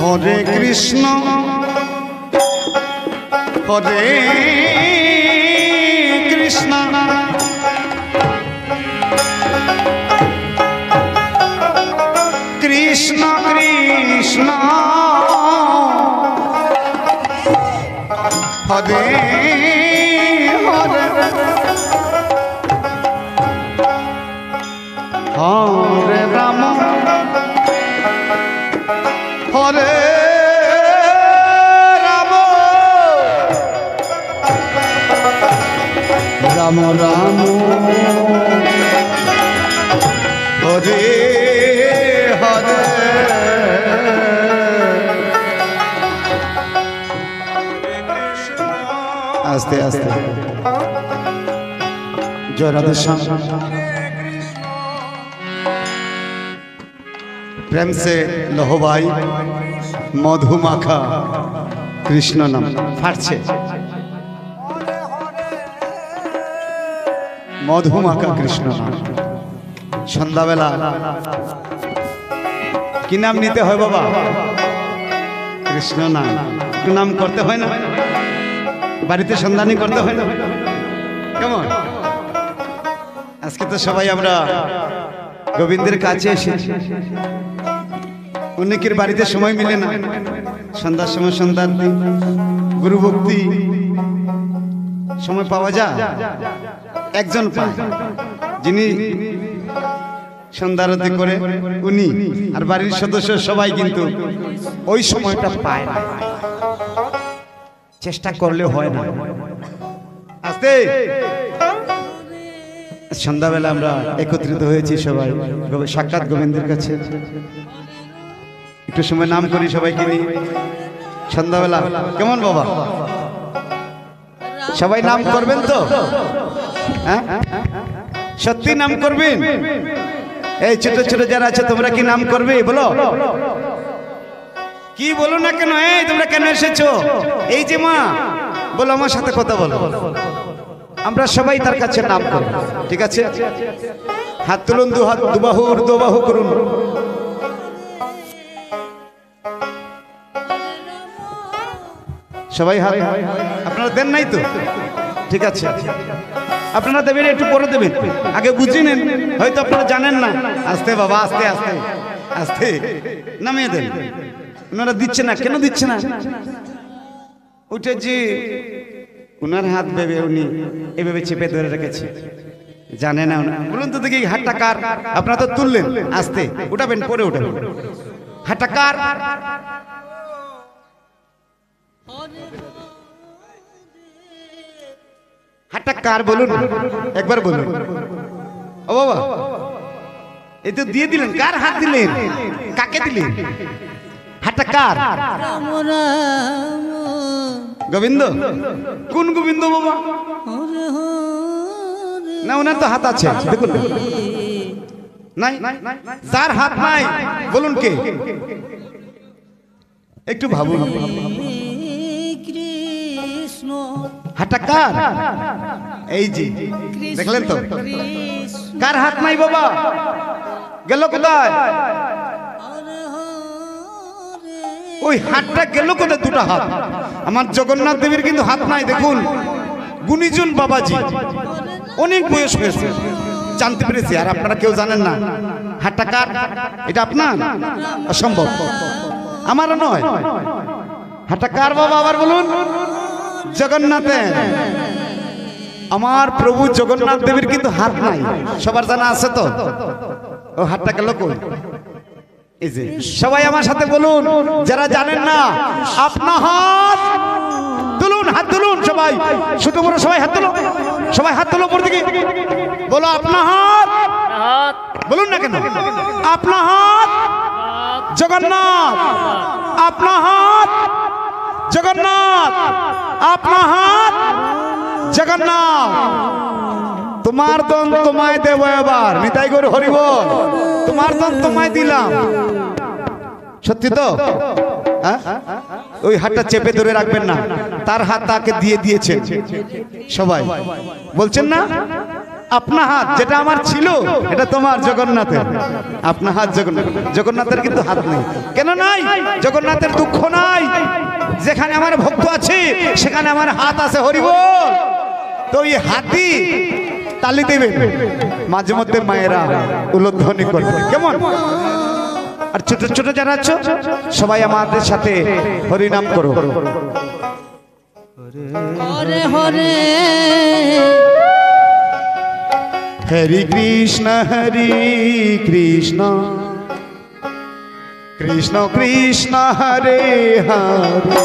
হরে কৃষ্ণ হরে কৃষ্ণ কৃষ্ণ কৃষ্ণ হরে হরে হরে রাম হরে রাম রাম রাম হরে হরে আস্তে আস্তে জয় রাধে শ্যাম। प्रेम से लहो भाई मधुमाखा कृष्ण नाम फाटছে मधुमाखा कृष्ण नाम सन्ध्या बेला कि नाम नीते হয় बाबा कृष्ण नाम একটু নাম করতে হয় না বাড়িতে সন্ধানী করতে হয় না কেমন আজকে তো সবাই আমরা গোবিন্দের কাছে এসেছি অনেকের বাড়িতে সময় মিলে না সন্ধ্যার সময় সন্ধ্যার দিন গুরু ভক্তি সময় পাওয়া যায় একজন পায় যিনি সন্ধ্যারতি করে উনি আর বাড়ির সদস্য সবাই কিন্তু ওই সময়টা পায় না চেষ্টা করলে হয় না আস্তে সন্ধ্যাবেলা আমরা একত্রিত হয়েছি সবাই সাক্ষাৎ গোবিন্দের কাছে একটু সময় নাম করি সবাইকে নিয়ে সন্ধ্যাবেলা কেমন বাবা সবাই নাম করবেন তো হ্যাঁ সত্যি নাম করবেন এই ছোট ছোট যারা আছে তোমরা কি নাম করবে বলো কি বলো না কেন এই তোমরা কেন এসেছো এই যে মা বলো আমার সাথে কথা বলো আমরা সবাই তার কাছে নাম করব ঠিক আছে হাত তুলুন দু হাত দু বাহু করুন সবাই হাত আপনারা দেন নাই তো ঠিক আছে আপনারা দেবেন একটু পরে দেবেন আগে বুঝে নেন হয়তো আপনারা জানেন না আস্তে বাবা আস্তে আস্তে আস্তে নামিয়ে দেন ওনারা দিচ্ছে না কেন দিচ্ছে না ওইটা যে উনার হাত ভেবে উনি এভাবে চেপে ধরে রেখেছে জানে না বলুন তো দেখি হাতটা কার আপনারা তো তুললেন আস্তে উঠাবেন পরে উঠাবেন হাতটা কার হাতটা কার বলুন একবার বলুন ও বাবা এই তো দিয়ে দিলেন কার হাত দিলেন কাকে দিলেন হাতটা কার গোবিন্দ কোন গোবিন্দ বাবা না ওনার তো হাত আছে দেখুন নাই যার হাত নাই বলুন কে একটু ভাবুন হাতটা কার এই যে দেখলেন তো কার হাত নাই বাবা গেল কোথায় ওই হাতটা গেল কোথায় দুটো হাত আমার জগন্নাথ দেবীর কিন্তু হাত নাই দেখুন গুণীজন বাবাজি অনেক বয়স হয়েছে জানতে পেরেছি আর আপনারা কেউ জানেন না হাতটা কার এটা আপনার অসম্ভব আমারও নয় হাতটা কার বাবা আবার বলুন জগন্নাথের আমার প্রভু জগন্নাথ দেবীর কিন্তু হাত নাই সবার জানা আছে তো ও হাতটা গেল কই এই যে সবাই আমার সাথে বলুন যারা জানেন না আপনা হাত তুলুন হাত তুলুন সবাই ছোট বড় সবাই হাত তুলো সবাই হাত তুলো উপর দিকে বলো আপনা হাত বলুন না কেন আপনা হাত জগন্নাথ আপনা হাত জগন্নাথ আপনার হাত জগন্নাথ তোমার দন তোমায় দেব এবার নিতাই গৌর হরি বল তোমার দন তোমায় দিলাম সত্যি তো ওই হাতটা চেপে ধরে রাখবেন না তার হাত তাকে দিয়ে দিয়েছেন সবাই বলছেন না আপনার হাত যেটা আমার ছিল এটা তোমার জগন্নাথের আপনার হাত জগন্নাথের কিন্তু হাত নেই কেন নাই জগন্নাথের দুঃখ নাই যেখানে আমার ভক্ত আছে সেখানে আমার হাত আছে হরি বল তো এই হাতি তালি দেবে মাঝে মধ্যে মায়েরা উলধ্বনি করবে কেমন আর ছোট ছোট যারা আছো সবাই আমাদের সাথে হরি নাম করো হরে হরে হরি কৃষ্ণ কৃষ্ণ কৃষ্ণ হরে হরে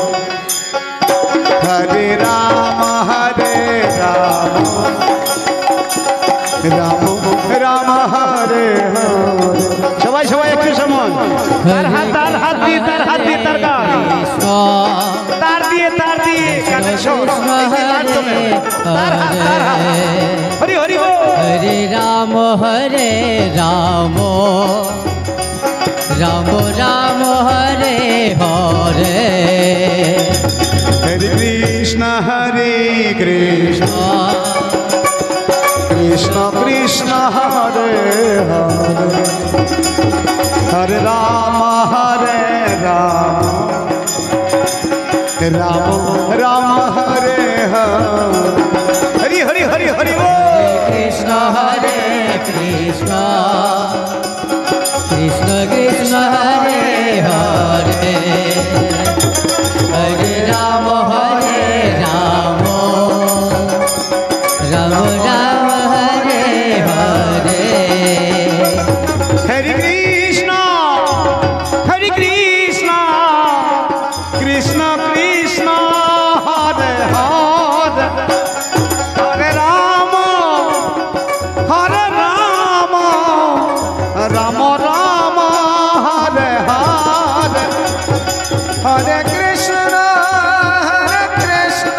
হরে রাম রাম রাম হরে হরে সবাই সবাই একটু সমান তার হাত দিয়ে তার গান তার দিয়ে হরি হরি হরে রাম রাম রাম হরে হরে হরে কৃষ্ণ কৃষ্ণ কৃষ্ণ হরে হরে হরে রাম রাম হরে হরে হরি হরি হরি কৃষ্ণ হরে কৃষ্ণ কৃষ্ণ কৃষ্ণ হরে হরে হরে রাম রাম রাম হরে হরে হরে কৃষ্ণ কৃষ্ণ কৃষ্ণ হরে হরে হরে রাম রাম রাম হরে হরে হরে কৃষ্ণ কৃষ্ণ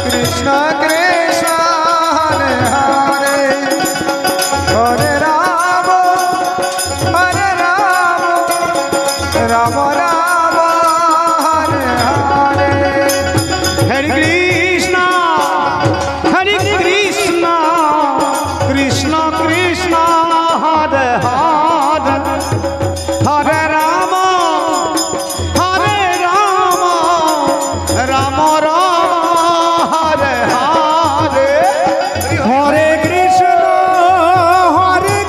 কৃষ্ণ কৃষ্ণ হরে হরে হরে রাম রাম রাম হরে হরে হরে কৃষ্ণ কৃষ্ণ কৃষ্ণ হরে হরে হরে রাম রাম হরে হরে হরে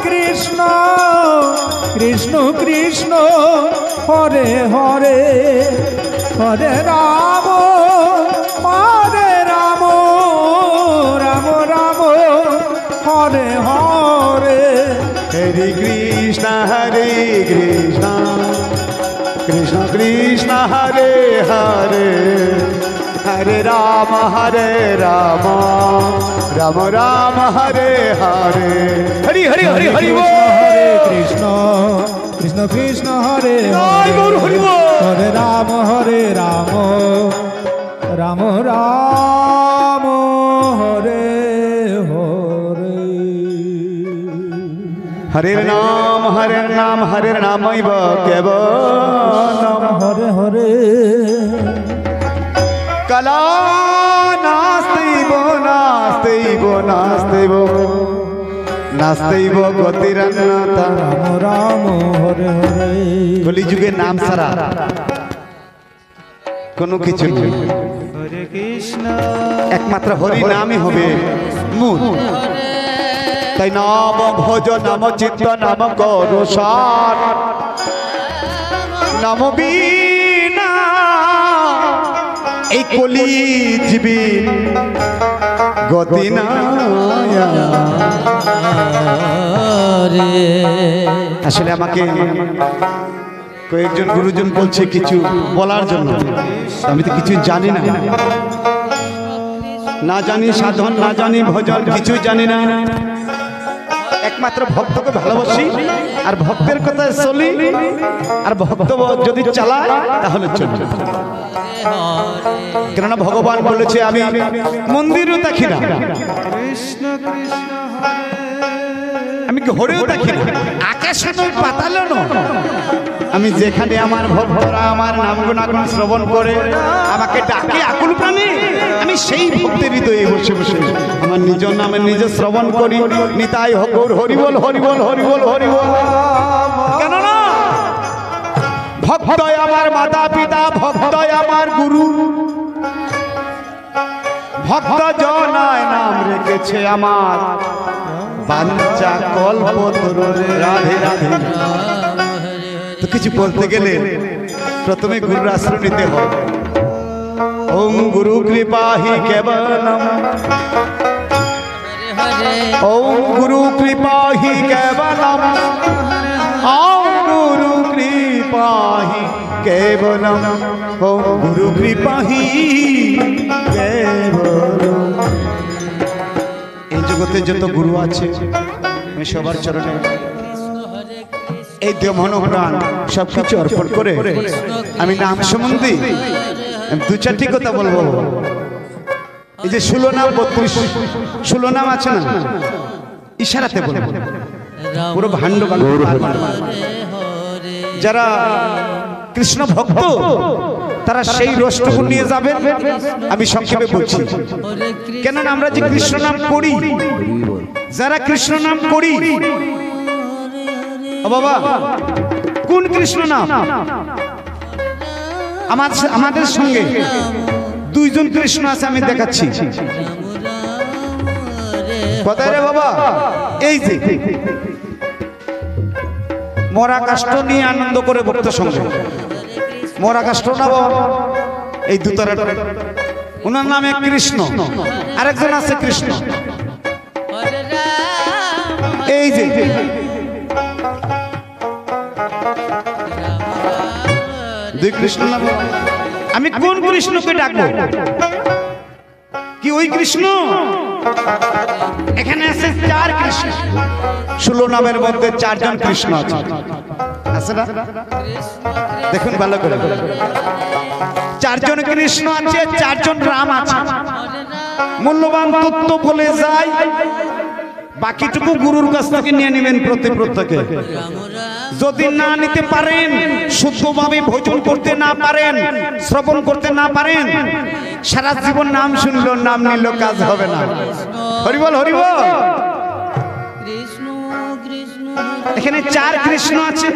কৃষ্ণ কৃষ্ণ কৃষ্ণ হরে হরে হরে রাম রাম রাম হরে হরে হরে কৃষ্ণ কৃষ্ণ কৃষ্ণ হরে হরে হরে রাম রাম রাম হরে হরে হরি হরি হরি হরি হরে কৃষ্ণ কৃষ্ণ কৃষ্ণ হরে হরে হরে রাম রাম রাম হরে হরে হরে নাম নামৈব কেবলম হরে হরে কলা নাস্তেইব গতিরন্নতা রাম রাম হরে হরে কলিযুগে নাম ছাড়া কোনো কিছু নেই একমাত্র হরি নামই হবে মূল তাই নাম ভোজ নাম চিত্ত নাম করো সার নাম বিনা এই কলি জীবী গতি না আসলে আমাকে কয়েকজন গুরুজন বলছে কিছু বলার জন্য আমি তো কিছু জানি না জানি সাধন না জানি ভজন কিছু জানি না একমাত্র ভক্তকে ভালোবাসি আর ভক্তের কথায় চলি, আর ভক্ত যদি চালায় তাহলে চলবে। কেননা ভগবান বলেছে আমি মন্দিরও দেখি না, আমি ঘরেও দেখি না, আকাশে নয় পাতালেও নয়, আমি যেখানে আমার ভক্তরা আমার নাম গুণাগুণ শ্রবণ করে আমাকে ডাকে আকুল প্রাণে, আমি সেই ভক্তের হৃদয়ে বসে বসে আমার নিজ নামে নিজে শ্রবণ করি। নিতাই হরিবল হরিবল হরিবল হরিবল হরিবল। কেননা ভক্তই আমার মাতা পিতা, ভক্তই আমার গুরু, ভক্ত জনায় নাম রেখেছে আমার বাঞ্ছা কল্পতরু। রাধে রাধে। তো কিছু বলতে গেলে প্রথমে গুরুর আশ্রয় নিতে হয়। ওম গুরু কৃপাহি কেবলম, ওম গুরু কৃপাহি কেবলম, ওম গুরু কৃপাহি কেবলম, ওম গুরু কৃপাহি কেবলম। এই জগতে যত গুরু আছে আমি সবার চরণে এই দেহ মন প্রাণ সবকিছু অর্পণ করে আমি নাম সম্বন্ধে দু চারটি কথা বলবো। এই যে 16 নাম 16 নাম আছে না, ইশারাতে বলবো, পুরো ভাণ্ড যারা কৃষ্ণ ভক্ত তারা সেই রসটুকু নিয়ে যাবেন। আমি সংক্ষেপে বলছি, কেননা আমরা যে কৃষ্ণ নাম করি, যারা কৃষ্ণ নাম করি, ও বাবা কোন কৃষ্ণ নাম? আমাদের সঙ্গে দুইজন কৃষ্ণ আছে, আমি দেখাচ্ছি। কোথায় রে বাবা? এই যে মরা কাষ্ঠ নিয়ে আনন্দ করে ভক্ত সঙ্গে, মরা কাষ্ঠ না বাবা, এই দুতারা, ওনার নামে কৃষ্ণ, আরেকজন আছে কৃষ্ণ। এই যে দুই কৃষ্ণ নাম। আমি কোন কৃষ্ণকে ডাকবো? কি ওই কৃষ্ণ? এখানে আছে 4 কৃষ্ণ। 16 নামের মধ্যে 4 জন কৃষ্ণ আছে, আছে না? দেখুন ভালো করে, 4 জন কৃষ্ণ আছে, 4 জন রাম আছে। মূল্যবান তত্ত্ব বলে যায়, বাকিটুকু গুরুর কাছ থেকে নিয়ে নেবেন প্রত্যেকে। যদি না নিতে পারেন, শুদ্ধভাবে ভোজন করতে না পারেন, শ্রবণ করতে না পারেন, সারা জীবন নাম শুনলো নাম নিল, কাজ হবে না। হরিবল হরিবল। এখানে 4 কৃষ্ণ আছে,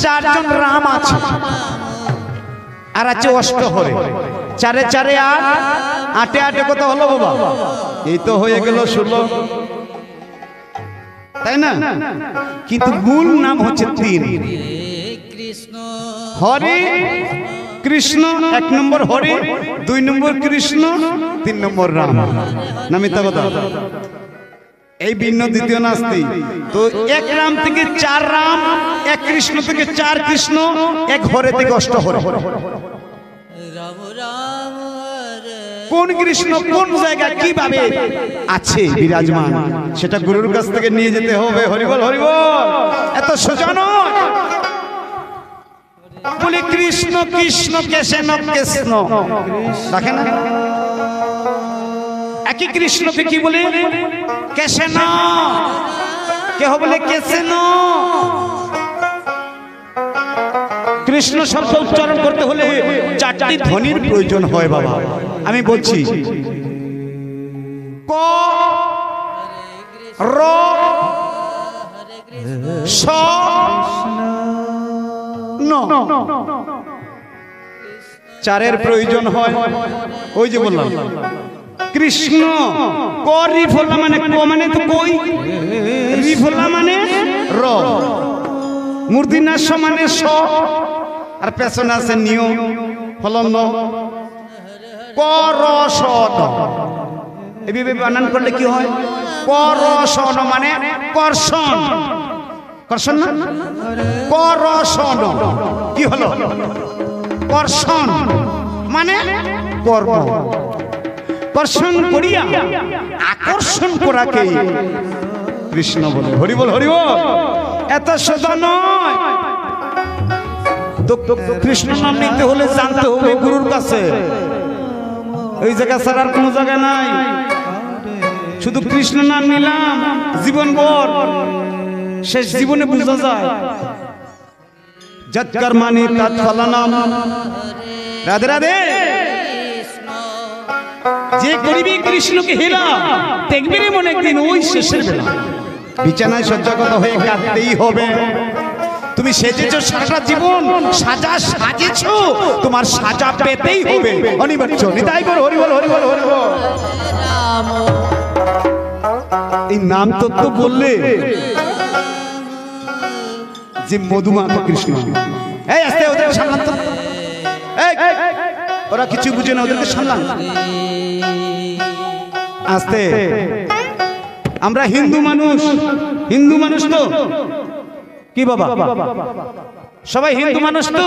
4 জন রাম আছে, আর আছে অষ্টহরে। 4 4 8, 8 8 কত হলো বাবা? এই তো হয়ে গেল 16, তাই না? কিন্তু মূল নাম হচ্ছে 3। হরে কৃষ্ণ 1 নম্বর হরে, 2 নম্বর কৃষ্ণ, 3 নম্বর রাম। নামিতা কথা এই ভিন্ন দ্বিতীয় নাস্তি। তো 1 রাম থেকে 4 রাম, 1 কৃষ্ণ থেকে 4 কৃষ্ণ, 1 হরে থেকে অষ্টহরে। কোন কৃষ্ণ কোন জায়গায় কিভাবে আছে বিরাজমান, সেটা গুরুর কাছ থেকে নিয়ে যেতে হবে। হরিবল হরিবল। এত সোজা নয়। বলে কৃষ্ণ কৃষ্ণ কেশন কৃষ্ণ, দেখেন না একই কৃষ্ণকে কি বলে? কেশন। কেহ বলে কেশন। কৃষ্ণ শব্দ উচ্চারণ করতে হলে 4টি ধ্বনির প্রয়োজন হয় বাবা। আমি বলছি, ক, র, স, ন, 4-এর প্রয়োজন হয়। ওই যে বললাম কৃষ্ণ, ক রিফলা মানে ক মানে তো কই, রিফলা মানে র, মূর্ধন্য মানে স, আর পেছনে আছে নিয় ফলন ন, ক র স ন। এভাবে বানান করলে কি হয়? ক র স ন মানে কর্ষণ, কর্ষণ না? ক র স ন কি হলো? কর্ষণ মানে কর্ম। ক কর্ষণ করিয়া আকর্ষণ করাকে কৃষ্ণ বলে। হরি বল, হরি বল। এত সোজা নয় তো। কৃষ্ণ নাম নিতে হলে জানতে হবে গুরুর কাছে। ওই জায়গা ছাড়া আর কোনো জায়গা নাই। শুধু কৃষ্ণ নাম নিলাম জীবনভর, শেষ জীবনে বোঝা যায় যৎকর মানে তৎ ফলনাম। রাধে রাধে। যে করিবি কৃষ্ণকে হেলা, দেখবি রে মনে একদিন ওই শেষের বেলা বিছানায় শয্যাগত হয়ে কাঁদতেই হবে। তুমি সেজেছো সারা জীবন, সাজা সাজেছো, তোমার সাজা পেতেই হবে, অনিবার্য। নিতাই গৌর হরি বল, হরি বল, হরি বল। এই নাম তত্ত্ব বললে যে মধুমাখা কৃষ্ণ। এই আস্তে, ওদের সামলান তো। এই ওরা কিছু বুঝে না, ওদেরকে সামলান আস্তে। আমরা হিন্দু মানুষ, হিন্দু মানুষ তো কি বাবা, সবাই হিন্দু মানুষ তো।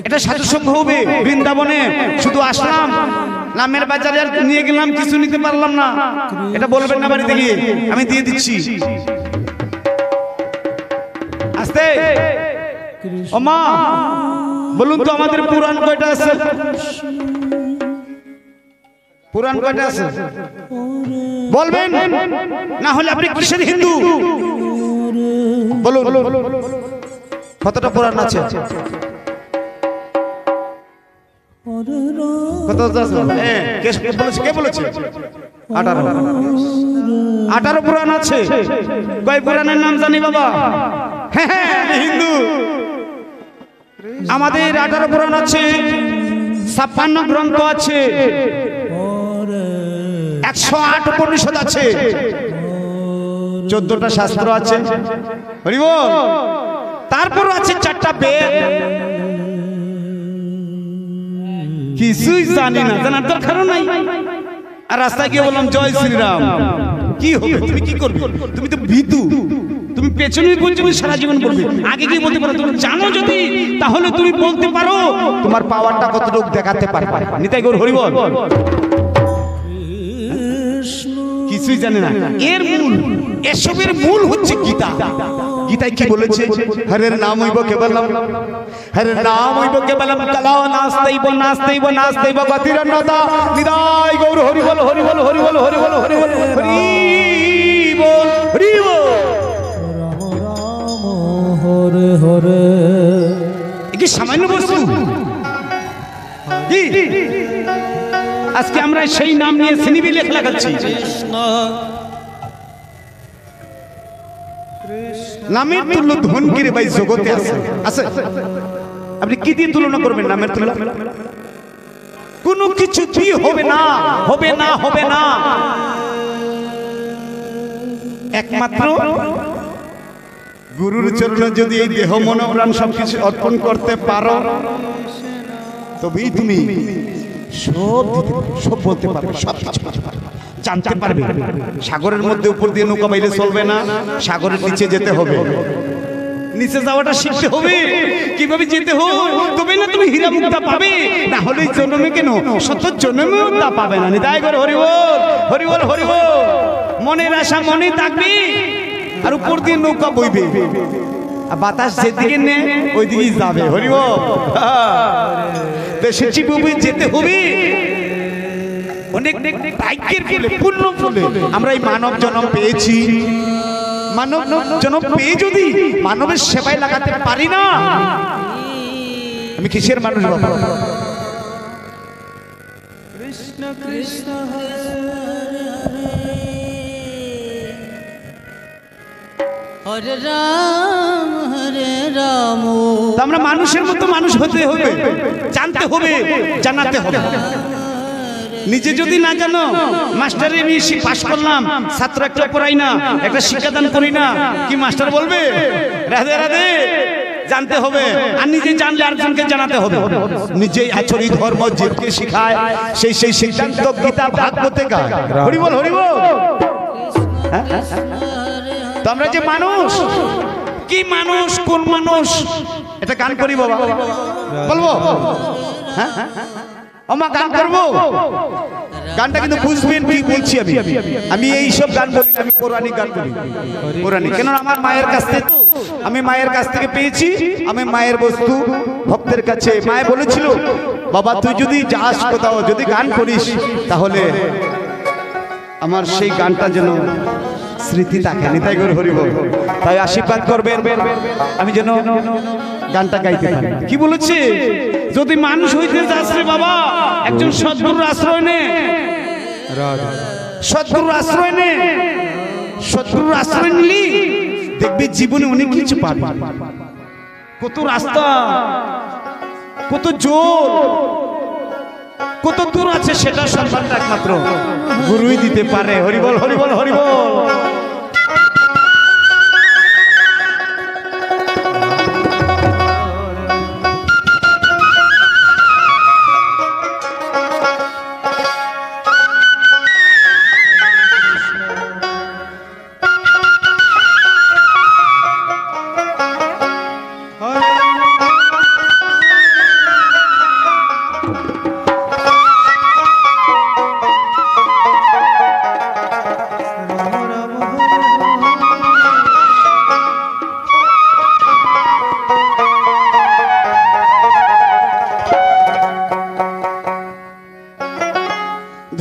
এটা সাধু সংঘ হবে বৃন্দাবনে। শুধু আসলাম, নামের বাজারে আর নিয়ে গেলাম, কিছু নিতে পারলাম না, এটা বলবেন না বাড়িতে গিয়ে, আমি দিয়ে দিচ্ছি। আস্তে। ও মা, বলুন তো আমাদের পুরাণ কয়টা আছে? পুরাণ কয়টা আছে বলবেন, না হলে আপনি কিসের হিন্দু বলুন। কতটা পুরাণ আছে? কে বলেছে? 18 পুরাণ আছে। কয় পুরাণের নাম জানি বাবা? হ্যাঁ, হিন্দু। আমাদের 18 পুরাণ আছে, 56 গ্রন্থ আছে, 108 উপনিষদ আছে, 14টা শাস্ত্র আছে। হরি বল। তারপর আছে 4টা বেদ। কিছুই জানি না, জানার দরকারও নাই। আর রাস্তায় গিয়ে বললাম জয় শ্রীরাম, কি হবে? তুমি কি করবে? তুমি তো ভীতু। তুমি পেছনে বলছো সারা জীবন বলবে, আগে গিয়ে বলতে পারো। তুমি জানো যদি, তাহলে তুমি বলতে পারো তোমার পাওয়ারটা কতটুকু দেখাতে পারবে। নিতাই গৌর হরি বল। কিছুই জানে না। এর মূল, এসবের মূল হচ্ছে গীতা। গীতায় কি বলেছে? হরের নাম হইব কেবলম, হরের নাম হইব কেবলম, কালা নাস্তাইব নাস্তাইব নাস্তাইব গতিরন্নতা। নিতাই গৌর হরি বল, হরি বল, হরি বল, হরি বল, হরি বল, হরি বল, হরি বল। রাম হরে হরে। কি সামান্য বস্তু? আজকে আমরা সেই নাম নিয়ে সিনেমি লেখ লাগাচ্ছি। নামের তুল্য ধনগিরি ভাই জগতে আছে। আপনি কি দিয়ে তুলনা করবেন নামের তুলনা? কোনো কিছু দিয়ে হবে না, হবে না, হবে না। একমাত্র গুরুর চরণে যদি এই দেহ মন প্রাণ সবকিছু অর্পণ করতে পারো, তবেই তুমি সব বলতে পারবে, সব জানতে পারবে। সাগরের মধ্যে উপর দিয়ে নৌকা বাইলে চলবে না, সাগরের নিচে যেতে হবে। নিচে যাওয়াটা শিখতে হবে, কিভাবে যেতে হয়, তবে না তুমি হীরা মুক্তা পাবে। না হলে জন্মে কেন, শত জন্মে মুক্তা পাবে না। নিতাই গৌর হরি বল, হরি বল, হরি বল। মনের আশা মনে থাকবে, আর উপর দিয়ে নৌকা বইবে, আর বাতাস যেদিকে নে ওই দিকেই যাবে। হরি বল। দেশে চিবুবে যেতে হবে। অনেক ভাগ্যের ফলে, পূর্ণ ফলে আমরা এই মানব জন্ম পেয়েছি। মানব জন্ম পেয়ে যদি মানবের সেবায় লাগাতে পারি না, আমি কিসের মানুষ বাবা? কৃষ্ণ কৃষ্ণ হরে রাম, হরে রাম। আমরা মানুষের মতো মানুষ হতে হবে, জানতে হবে, জানাতে হবে। নিজে যদি না জানো, মাস্টারে আমি পাশ করলাম, ছাত্র একটা পড়াই না, একটা শিক্ষাদান করি না, কি মাস্টার বলবে? রাধে রাধে। জানতে হবে, আর নিজে জানলে আরেকজনকে জানাতে হবে। নিজেই আচরিত ধর্ম জীবকে শিখায়, সেই সেই সিদ্ধান্ত গীতা ভাগবতে গায়। হরি বল, হরি বল। তো আমরা যে মানুষ, কি মানুষ, কোন মানুষ, এটা গান করি বাবা, বলবো? হ্যাঁ, আমা গান করবো, গানটা কিন্তু বুঝবেন কি বলছি আমি। আমি এই সব গান বলি, আমি পৌরাণিক গান বলি, পৌরাণিক। কেন আমার মায়ের কাছ থেকে, আমি মায়ের কাছ থেকে পেয়েছি। আমি মায়ের বস্তু ভক্তের কাছে। মায়ে বলেছিল, বাবা তুই যদি যাস কোথাও, যদি গান করিস, তাহলে আমার সেই গানটা যেন স্মৃতি থাকে। নিতাই গৌর হরি বল। তাই আশীর্বাদ করবেন আমি যেন গানটা গাইতে পারি। কি বলেছে, যদি মানুষ হইতে যাস রে বাবা, একজন সদ্গুরুর আশ্রয় নে, সদ্গুরুর আশ্রয় নে। সদ্গুরুর আশ্রয় নিলি দেখবি জীবনে অনেক কিছু পাবি। কত রাস্তা, কত জোর, কত দূর আছে, সেটা সন্ধানটা একমাত্র গুরুই দিতে পারে। হরিবল হরিবল হরিবল।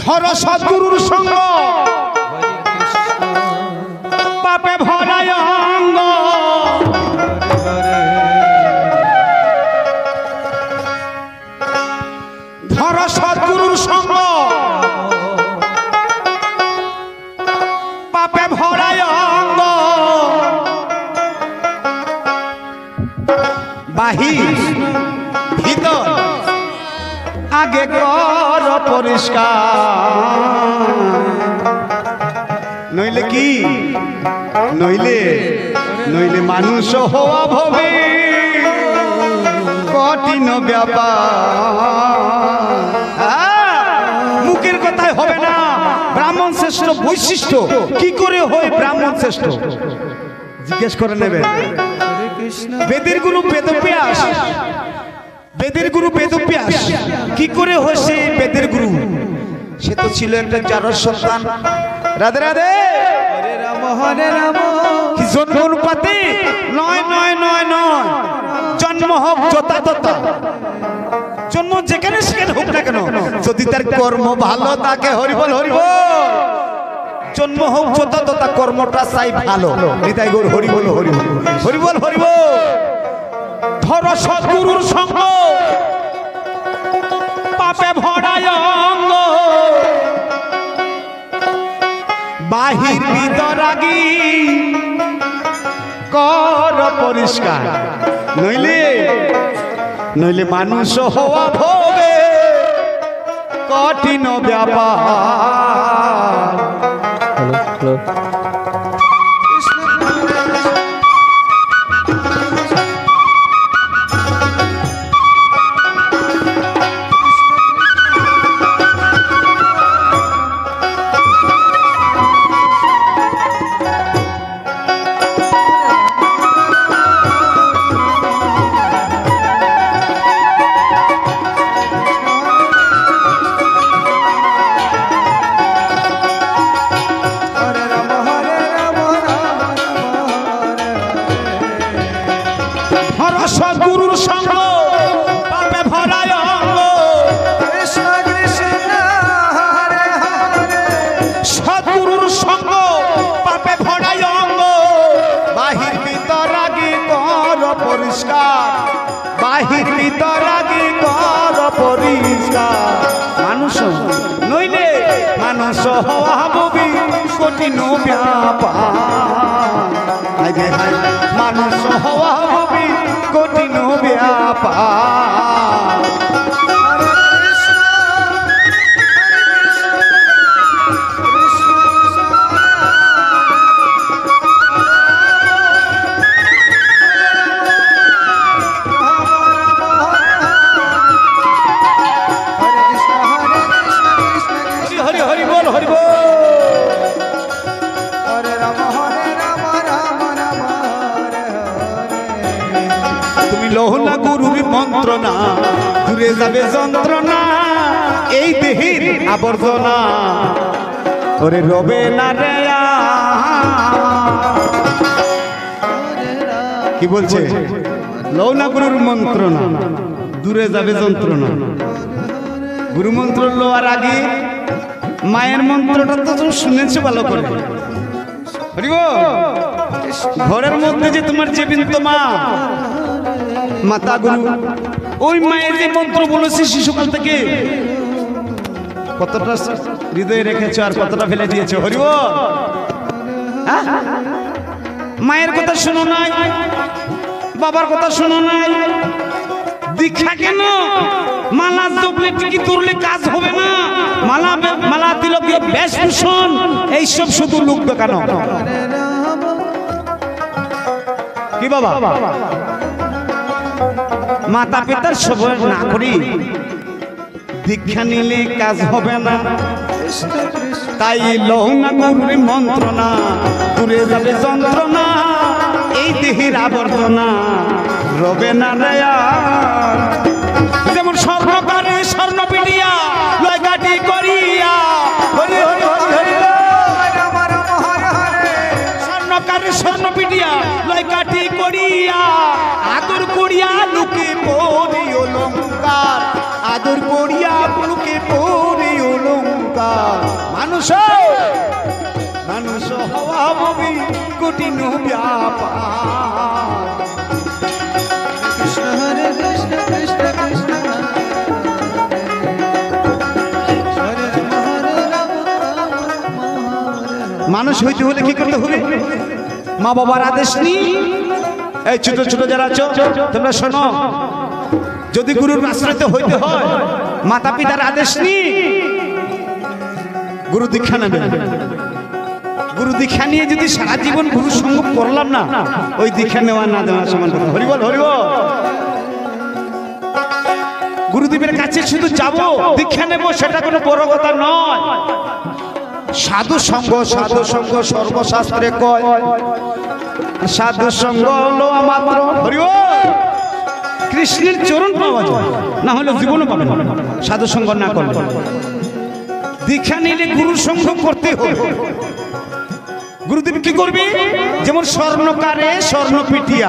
ধর সদ্গুরুর সঙ্গ, পাপে ভরায় অঙ্গ। ধর সদ্গুরুর সঙ্গ, পাপে ভরায় অঙ্গ। বাহির ভিতর আগে কর পরিষ্কার, নইলে কি, নইলে নইলে মানুষ হওয়া ভবে কঠিন ব্যাপার। মুখের কথায় হবে না। ব্রাহ্মণ শ্রেষ্ঠ বৈশিষ্ট্য কি করে হয় ব্রাহ্মণ শ্রেষ্ঠ, জিজ্ঞেস করে নেবেন। বেদের গুরু বেদব্যাস, বেদের গুরু বেদব্যাস কি করে হয়েছে বেদের গুরু? সে তো ছিল একটা জারর সন্তান। রাধে রাধে, হরে রাম হরে রাম। কি জন্ম অনুপাতে নয় নয় নয় নয়, জন্ম হোক যথা তথা, জন্ম যেখানে সেখানে হোক না কেন, যদি তার কর্ম ভালো থাকে, হরিবল হরিবল। জন্ম হোক যথা তথা, কর্মটা চাই ভালো। নিতাই গৌর হরিবল হরিবল হরিবল হরিবল। ধর সদ্গুরুর সঙ্গ, পাপে ভরায় অঙ্গ। বাহির ভিতর আগি কর পরিষ্কার, নইলে নইলে মানুষ হওয়া ভবে কঠিন ব্যাপার। সদ্গুরুর সঙ্গ, পাপে ভরায় অঙ্গ। কৃষ্ণ কৃষ্ণ হরে হরে। সদ্গুরুর সঙ্গ, পাপে ভরায় অঙ্গ। বাহির ভিতর আগে কর পরিষ্কার, বাহির ভিতর আগে কর পরিষ্কার। মানুষ নইলে মানুষ হওয়া ববি কঠিন ব্যাপার। মানুষ হওয়া ববি কঠিন ব্যাপার। হরি হরি বল হরি বল। তুমি লহলা গুরুর মন্ত্রণা, দূরে যাবে যন্ত্রণা। এই দেহের আবর্জনা ওরে রবে না রে কি বলছে লৌনা গুরুর মন্ত্রণা দূরে যাবে যন্ত্রণা গুরু মন্ত্র লওয়ার আগে মায়ের মন্ত্রটা তো তুমি শুনেছো ভালো করে ঘরের মধ্যে যে তোমার জীবন্ত মা মাতা গুরু ওই মায়ের যে মন্ত্র বলেছে শিশুকাল থেকে কতটা হৃদয়ে রেখেছো আর কতটা ফেলে দিয়েছো হরিব মায়ের কথা শোনো নাই বাবার কথা শোনো নাই দীক্ষা কেন মালা জপলে টিকি তুললে কাজ হবে না মালা মালা তিলক দিয়ে বেশভূষণ এইসব শুধু লোক দেখানো কি বাবা মাতা পিতার সবর না করি দীক্ষা নিলে কাজ হবে না তাই লৌনা গুরুর মন্ত্রণা দূরে যাবে যন্ত্রণা এই দেহের আবর্জনা রবে না রে যেমন স্বর্ণকারে স্বর্ণ পিটিয়া লয়কাটি করিয়া স্বর্ণকারে স্বর্ণ পিটিয়া লয়কাটি করিয়া আদর করিয়া লুকে পড়ি অলঙ্কার আদর করিয়া লুকে পড়ি অলঙ্কার মানুষ মানুষ হওয়া ববি কঠিন ব্যাপার কৃষ্ণ হরে কৃষ্ণ কৃষ্ণ কৃষ্ণ হরে রাম হরে রাম মানুষ হইতে হলে কি করতে হবে মা বাবার আদেশ নি এই ছোট ছোট যারা আছো তোমরা শোনো যদি গুরুর আশ্রয়তে হইতে হয় মাতা পিতার আদেশ নি গুরু দীক্ষা নেবে গুরু দীক্ষা নিয়ে যদি সারা জীবন গুরু সঙ্গ করলাম না ওই দীক্ষা নেওয়া না দেওয়া সমান কথা হরিবল হরিবল গুরুদেবের কাছে শুধু যাব দীক্ষা নেব সেটা কোনো বড় কথা নয় সাধু সঙ্গ সর্বশাস্ত্রে কয় সাধু সঙ্গ হলো মাত্র হরিবল কৃষ্ণের চরণ পাওয়া যায় না হলে জীবনও পাবে না সাধু সঙ্গ না করলে দীক্ষা নিলে গুরু সঙ্গ করতে হবে গুরুদেব কি করবে যেমন স্বর্ণকারে স্বর্ণ পিটিয়া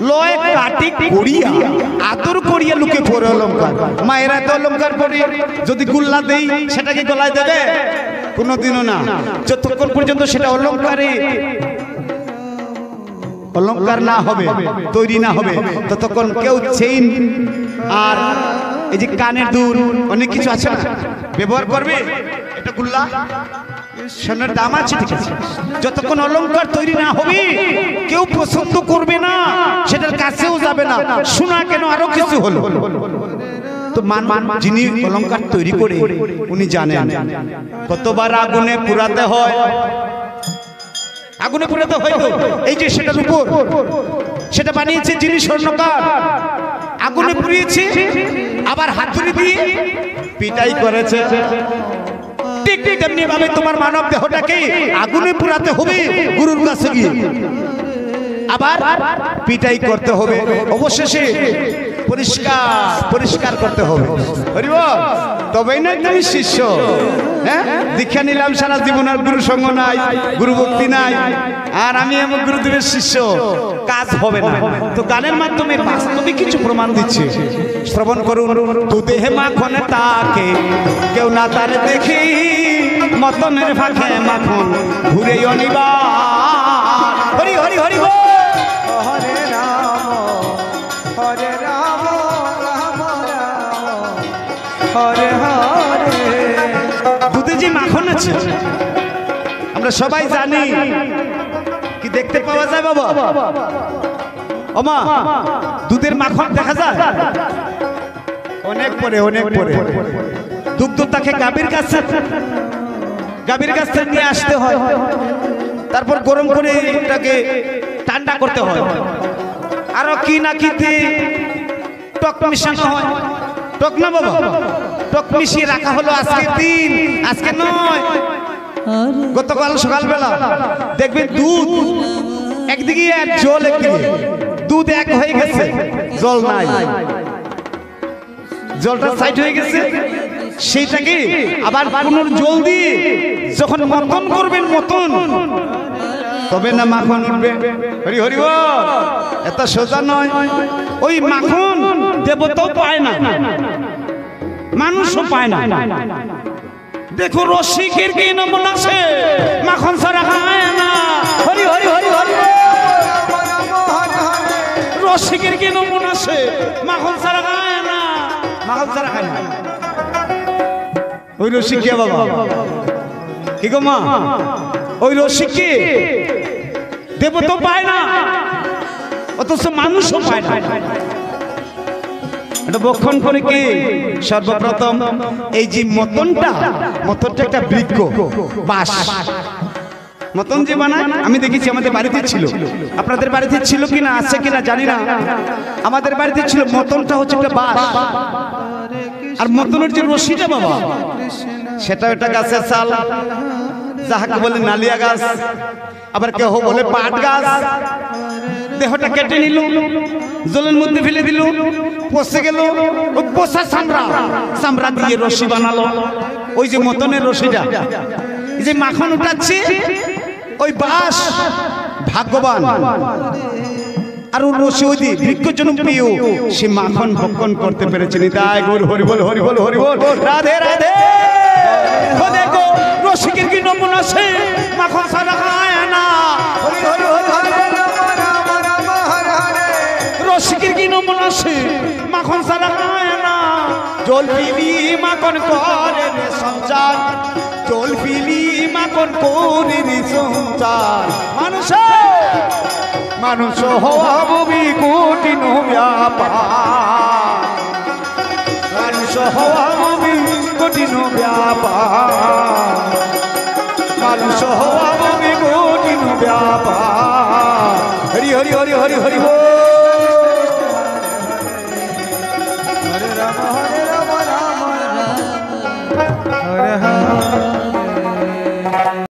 লয় কাটি করিয়া আদর করিয়া লুকে পরে অলঙ্কার মায়েরা তো অলঙ্কার পরে যদি গুল্লা দেই সেটাকে গলায় দেবে কোনোদিনও না যতক্ষণ পর্যন্ত সেটা অলঙ্কারে অলঙ্কার না হবে তৈরি না হবে ততক্ষণ কেউ চেইন আর এই যে কানের দুল অনেক কিছু আছে না ব্যবহার করবে এটা গুল্লা সোনার দাম আছে ঠিক আছে যতক্ষণ অলঙ্কার তৈরি না হবে কেউ পছন্দ করবে না সেটার কাছেও যাবে না শোনা কেন আরো কিছু হলো তো যিনি অলঙ্কার তৈরি করে উনি জানেন কতবার আগুনে পুরাতে হয় আগুনে পুরাতে হয় তো এই যে সেটার উপর সেটা বানিয়েছে যিনি স্বর্ণকার আগুনে পুড়িয়েছে আবার হাতুড়ি দিয়ে পিটাই করেছে ঠিক ঠিক তেমনি ভাবে তোমার মানব দেহটাকে আগুনে পুরাতে হবে গুরুর কাছে গিয়ে আবার পিটাই করতে হবে অবশেষে পরিষ্কার করতে হবে হরিব তবেই না তুমি শিষ্য হ্যাঁ দীক্ষা নিলাম সারা জীবন আর গুরু সঙ্গ নাই গুরু ভক্তি নাই আর আমি এমন গুরুদেবের শিষ্য কাজ হবে না তো গানের মাধ্যমে বাস্তবে কিছু প্রমাণ দিচ্ছে শ্রবণ করুন তু দেহে মাখনে তাকে কেউ না তার দেখি মতনের ফাঁকে মাখন ঘুরে অনিবার হরি হরি হরি বল হরে রাম রাম হরে হরে দুধে যে মাখন আছে আমরা সবাই জানি কি দেখতে পাওয়া যায় বাবা ওমা দুধের মাখন দেখা যায় অনেক পরে দুগ্ধ তাকে গাভীর কাছ থেকে নিয়ে আসতে হয় তারপর গরম করে এটাকে ঠান্ডা করতে হয় আরো কি না কিতে টক মিশানো হয় টক না বাবা টক মিশিয়ে রাখা হলো আজকে নয় গতকাল সকালবেলা দেখবেন দুধ একদিকে আর জল একদিকে দুধ এক হয়ে গেছে জল নাই জলটা সাইড হয়ে গেছে, সেইটাকে আবার পুনর্জল দিয়ে যখন মতন করবেন মতন, তবে না মাখন উঠবে। হরি হরি বল। এত সোজা নয়। ওই মাখন দেবতাও পায় না, মানুষও পায় না। দেখো রসিকের কি নমুনা আছে, মাখন ছাড়া খায় না। হরি হরি হরি হরি বল। রসিকের কি নমুনা আছে, মাখন ছাড়া খায় না, মাখন ছাড়া খায় না। ওই রসিক কে বাবা? কি গো মা? ওই রসিক কে? দেবতা পায় না, অথচ মানুষও পায় না। এটা বক্ষণ করে কি? সর্বপ্রথম এই যে মতনটা একটা বৃক্ষ বাঁশ, মতন যে বানায় আমি দেখেছি, আমাদের বাড়িতে ছিল। আপনাদের বাড়িতে ছিল কিনা, আছে কিনা জানি না। আমাদের বাড়িতে ছিল। মতনটা হচ্ছে একটা বাঁশ, আর মতনের যে রশিটা বাবা, সেটা একটা গাছের ছাল, যাহাকে বলে নালিয়া গাছ, আবার কেউ বলে পাট গাছ। দেহটা কেটে নিল, জলের মধ্যে ফেলে দিল, পচে গেল। ওই পচা চামড়া দিয়ে রশি বানালো। ওই যে মতনের রশিটা, এই যে মাখন উঠাচ্ছে, ওই বাঁশ ভাগ্যবান। আর ওর রশি ওই দিয়ে বৃক্ষজন প্রিয়, সে মাখন ভক্ষণ করতে পেরেছেন। তাই বল হরি বল হরি বল হরি বল। রাধে রাধে। দেখো রসিকের কি নমুনা আছে, মাখন ছাড়া খায় না। হরি হরি হরি হরি। রসিকের কি নমুনা আছে, মাখন ছাড়া খায় না। জল পিলি মাখন করে রে সঞ্চার, জল পিলি মাখন করে রে সঞ্চার। মানুষ হওয়া ববি কঠিন ব্যাপার, মানুষ হওয়া ববি কঠিন ব্যাপার, মানুষ হওয়া ববি কঠিন ব্যাপার। হরি হরি হরি হরি হরি বল।